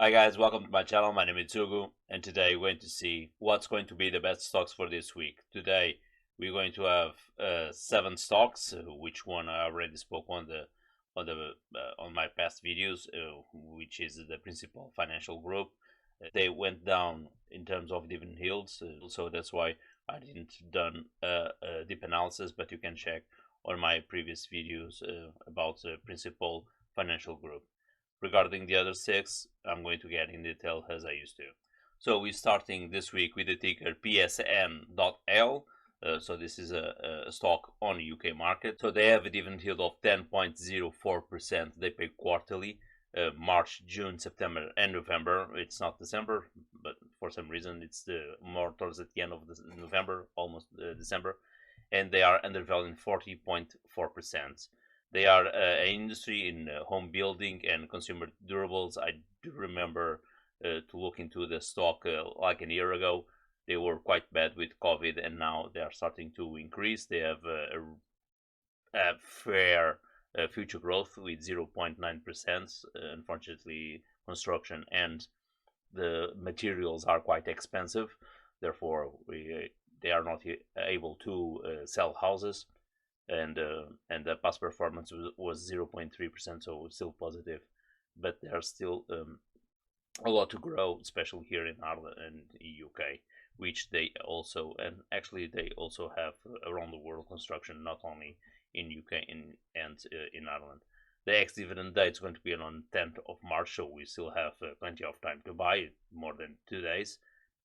Hi guys, welcome to my channel. My name is Tsugu, and today we're going to see what's going to be the best stocks for this week. Today we're going to have 7 stocks, which one I already spoke on my past videos, which is the principal financial group. They went down in terms of dividend yields, so that's why I didn't done a deep analysis, but you can check on my previous videos about the principal financial group. Regarding the other 6, I'm going to get in detail as I used to. So we're starting this week with the ticker PSN.L. So this is a stock on the UK market. So they have a dividend yield of 10.04%. They pay quarterly, March, June, September, and November. It's not December, but for some reason it's more towards the end of November, almost December. And they are undervalued 40.4%. They are an industry in home building and consumer durables. I do remember to look into the stock like a year ago. They were quite bad with COVID, and now they are starting to increase. They have a fair future growth with 0.9%. Unfortunately, construction and the materials are quite expensive. Therefore, they are not able to sell houses, and the past performance was 0.3%, so still positive, but there's still a lot to grow, especially here in Ireland and UK, which they also, and actually they also have around the world construction, not only in UK and in Ireland. The ex-dividend date is going to be on 10th of March, so we still have plenty of time to buy, more than 2 days.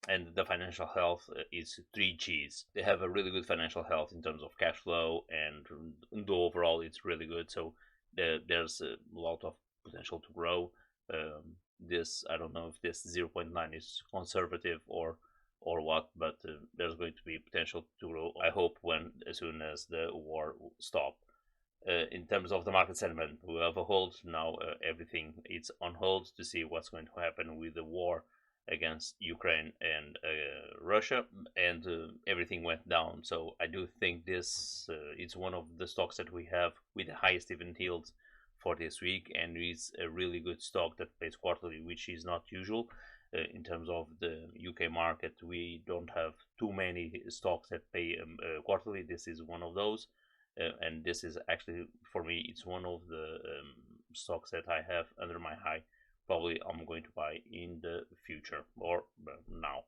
And the financial health is 3 Gs. They have a really good financial health in terms of cash flow, and the overall it's really good. So there's a lot of potential to grow. This, I don't know if this 0.9 is conservative or what, but there's going to be potential to grow. I hope as soon as the war will stop. In terms of the market sentiment, we have a hold now. Everything is on hold to see what's going to happen with the war against Ukraine and Russia, and everything went down. So I do think this is one of the stocks that we have with the highest dividend yield for this week, and it's a really good stock that pays quarterly, which is not usual. In terms of the UK market, we don't have too many stocks that pay quarterly. This is one of those, and this is actually, for me, it's one of the stocks that I have under my eye. Probably I'm going to buy in the future or now.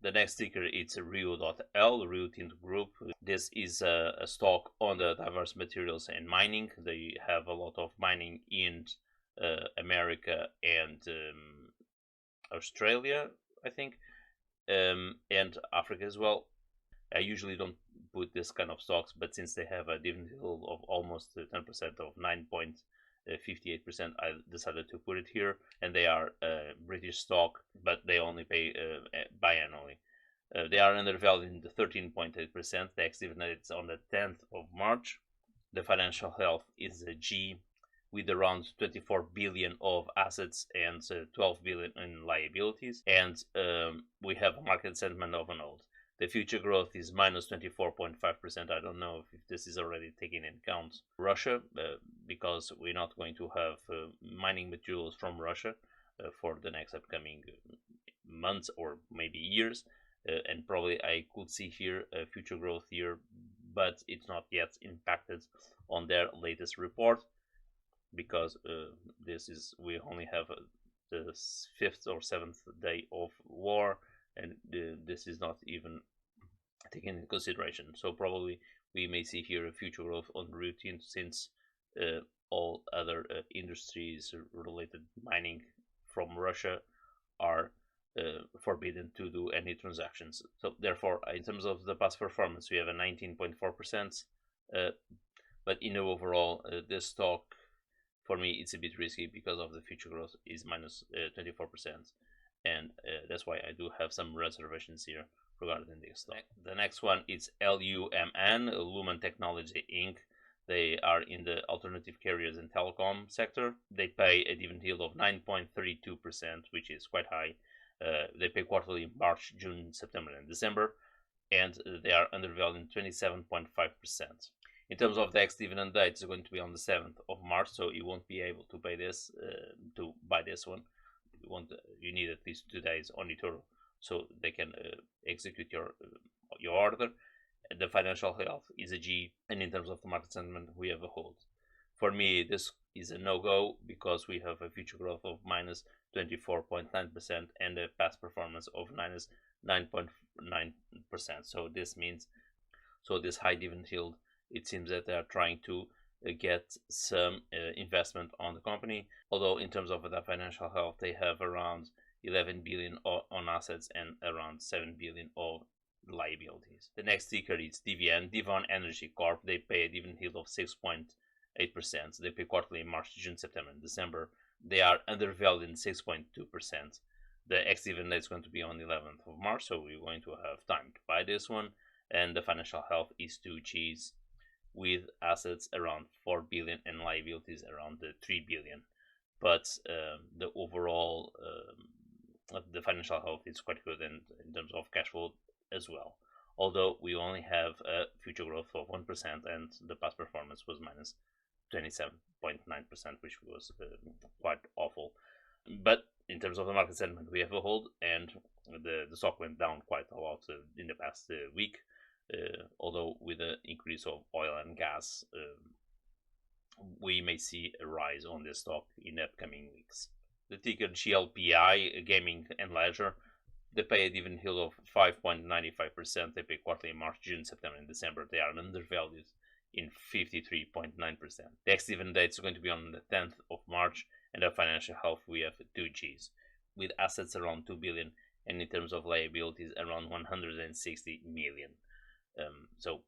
The next ticker it's RIO.L, Rio Tinto Group. This is a stock on the diverse materials and mining. They have a lot of mining in America and Australia, I think, and Africa as well. I usually don't put this kind of stocks, but since they have a dividend yield of almost 10% of 9.58%, I decided to put it here. And they are a British stock, but they only pay biannually. They are undervalued in the 13.8%. The ex-dividend is on the 10th of March. The financial health is a G, with around 24 billion of assets and 12 billion in liabilities. And we have a market sentiment of an hold. The future growth is minus 24.5%. I don't know if this is already taking into account Russia, because we're not going to have mining materials from Russia for the next upcoming months or maybe years. And probably I could see here a future growth here, but it's not yet impacted on their latest report, because we only have the 5th or 7th day of war, and this is not even taken into consideration. So probably we may see here a future growth on routine, since all other industries related mining from Russia are forbidden to do any transactions. So therefore, in terms of the past performance, we have a 19.4%, but in the overall, this stock, for me, it's a bit risky because of the future growth is minus 24%, and that's why I do have some reservations here regarding this stock. The next one is LUMN, LUMN Technology Inc. They are in the alternative carriers and telecom sector. They pay a dividend yield of 9.32%, which is quite high. They pay quarterly in March, June, September, and December, and they are undervalued 27.5%. In terms of the ex-dividend date, it's going to be on the 7th of March, so you won't be able to pay this to buy this one. you need at least 2 days on eToro so they can execute your order. The financial health is a G, and in terms of the market sentiment, we have a hold. For me, this is a no-go because we have a future growth of minus 24.9% and a past performance of minus 9.9%. So this means, this high dividend yield, it seems that they are trying to get some investment on the company. Although in terms of the financial health, they have around 11 billion on assets and around 7 billion of liabilities. The next ticker is DVN, Devon Energy Corp. They pay a dividend yield of 6.8%. They pay quarterly in March, June, September, and December. They are undervalued in 6.2%. The ex-dividend is going to be on the 11th of March, so we're going to have time to buy this one. And the financial health is 2Gs with assets around 4 billion and liabilities around the 3 billion. But the overall, the financial health is quite good in terms of cash flow as well. Although we only have a future growth of 1% and the past performance was minus 27.9%, which was quite awful. But in terms of the market sentiment, we have a hold, and the stock went down quite a lot in the past week. Although with the increase of oil and gas, we may see a rise on this stock in the upcoming weeks. The ticker GLPI, Gaming and Leisure, they pay a dividend yield of 5.95%. They pay quarterly in March, June, September, and December. They are undervalued in 53.9%. The ex-dividend date is going to be on the 10th of March, and our financial health, we have 2Gs with assets around 2 billion and in terms of liabilities around 160 million. So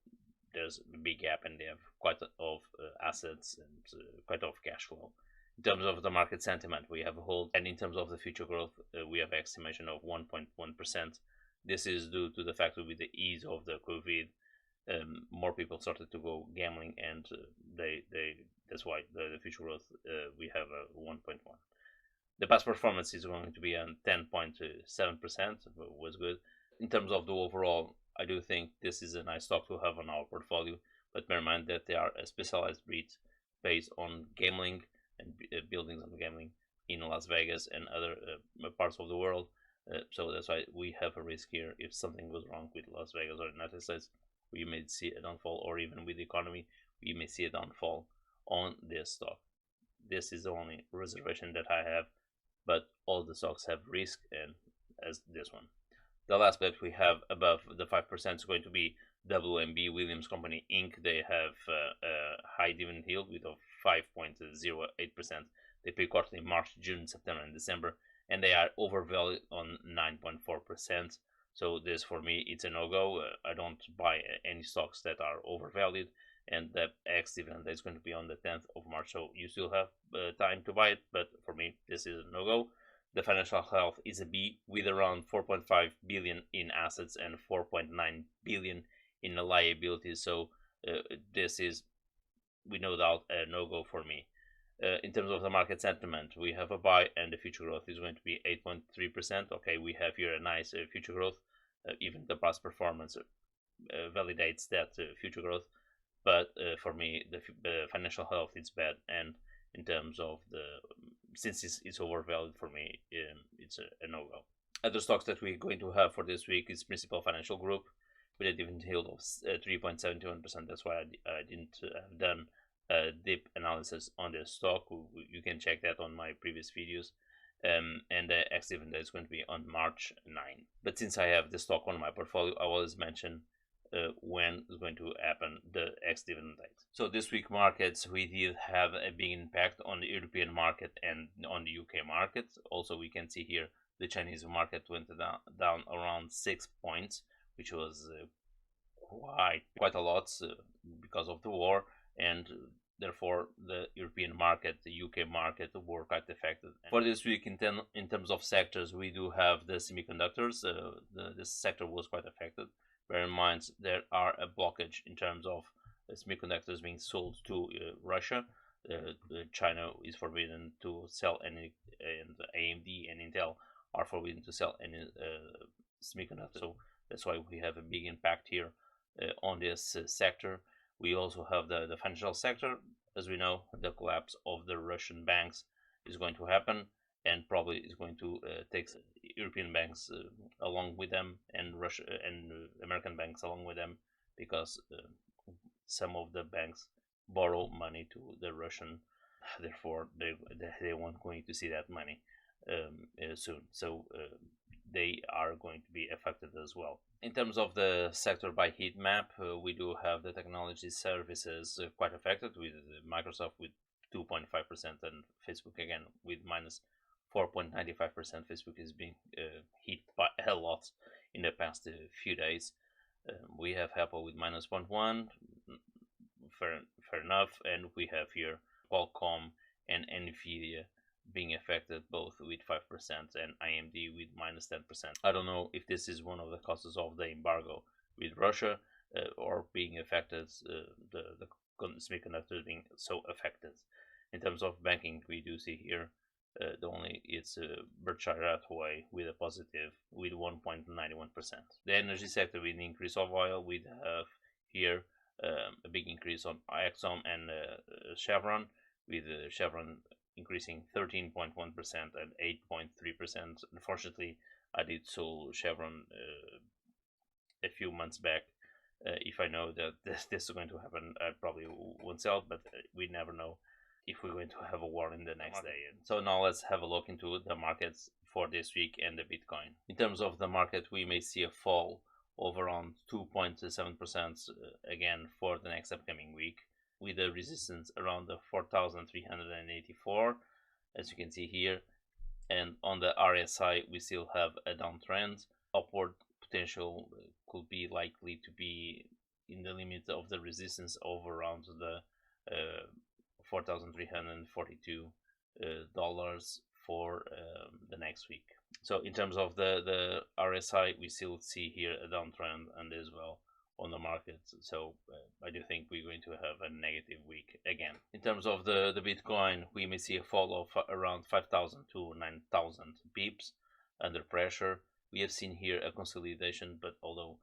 there's a big gap, and they have quite of assets and quite of cash flow. In terms of the market sentiment, we have a hold, and in terms of the future growth, we have an estimation of 1.1%. This is due to the fact that with the ease of the COVID, more people started to go gambling, and that's why the future growth, we have a 1.1. The past performance is going to be on 10.7%, was good. In terms of the overall, I do think this is a nice stock to have on our portfolio, but bear in mind that they are a specialized breed based on gambling and buildings on gambling in Las Vegas and other parts of the world. So that's why we have a risk here. If something goes wrong with Las Vegas or the United States, we may see a downfall, or even with the economy, we may see a downfall on this stock. This is the only reservation that I have, but all the stocks have risk, and as this one. The last bet we have above the 5% is going to be WMB Williams Company Inc. They have a high dividend yield with a 5.08%. They pay quarterly in March, June, September, and December, and they are overvalued on 9.4%. So this, for me, it's a no-go. I don't buy any stocks that are overvalued, and the ex-dividend is going to be on the 10th of March, so you still have time to buy it, but for me, this is a no-go. The financial health is a B with around 4.5 billion in assets and 4.9 billion in liabilities. So this is, we no doubt, a no-go for me. In terms of the market sentiment, we have a buy, and the future growth is going to be 8.3%. Okay, we have here a nice future growth. Even the past performance validates that future growth. But for me, the financial health is bad, and in terms of since it's overvalued, for me, it's a no-go. Other stocks that we're going to have for this week is Principal Financial Group with a dividend yield of 3.71%. That's why I didn't have done a deep analysis on this stock. You can check that on my previous videos. And the ex-dividend is going to be on March 9. But since I have the stock on my portfolio, I always mention when it's going to happen, the ex-dividend date. So this week markets, we did have a big impact on the European market and on the UK market. Also, we can see here the Chinese market went down around 6 points, which was quite a lot because of the war, and therefore the European market, the UK market were quite affected. For this week, in terms of sectors, we do have the semiconductors. This sector was quite affected. Bear in mind, there are a blockage in terms of semiconductors being sold to Russia. China is forbidden to sell any, and AMD and Intel are forbidden to sell any semiconductors. So that's why we have a big impact here on this sector. We also have the financial sector. As we know, the collapse of the Russian banks is going to happen, and probably is going to take European banks along with them, and Russia and American banks along with them, because some of the banks borrow money to the Russian, therefore they weren't going to see that money soon. So they are going to be affected as well. In terms of the sector by HeatMap, we do have the technology services quite affected, with Microsoft with 2.5% and Facebook again with minus 4.95%. Facebook is being hit by a lot in the past few days. We have Apple with minus 0.1, fair enough, and we have here Qualcomm and Nvidia being affected both with 5% and AMD with minus 10%. I don't know if this is one of the causes of the embargo with Russia or being affected, the semiconductors being so affected. In terms of banking, we do see here it's Berkshire Hathaway with a positive with 1.91%. The energy sector with an increase of oil, we have here a big increase on Exxon and Chevron, with Chevron increasing 13.1% and 8.3%. Unfortunately, I did sold Chevron a few months back. If I know that this is going to happen, I probably won't sell, but we never know if we're going to have a war in the next day. So now let's have a look into the markets for this week and the Bitcoin. In terms of the market, we may see a fall of around 2.7% again for the next upcoming week, with a resistance around the 4,384, as you can see here. And on the RSI, we still have a downtrend. Upward potential could be likely to be in the limit of the resistance of around the $4,342 for the next week. So in terms of the RSI, we still see here a downtrend and as well on the market. So I do think we're going to have a negative week again. In terms of the Bitcoin, we may see a fall of around 5,000 to 9,000 pips under pressure. We have seen here a consolidation, but although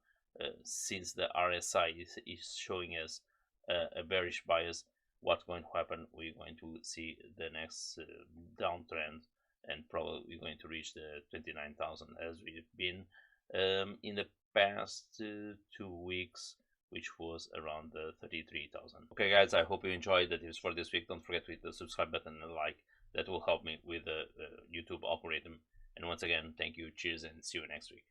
since the RSI is showing us a bearish bias, what's going to happen? We're going to see the next downtrend, and probably we're going to reach the 29,000 as we've been in the past 2 weeks, which was around the 33,000. Okay guys, I hope you enjoyed the tips for this week. Don't forget to hit the subscribe button and like. That will help me with the YouTube algorithm. And once again, thank you, cheers, and see you next week.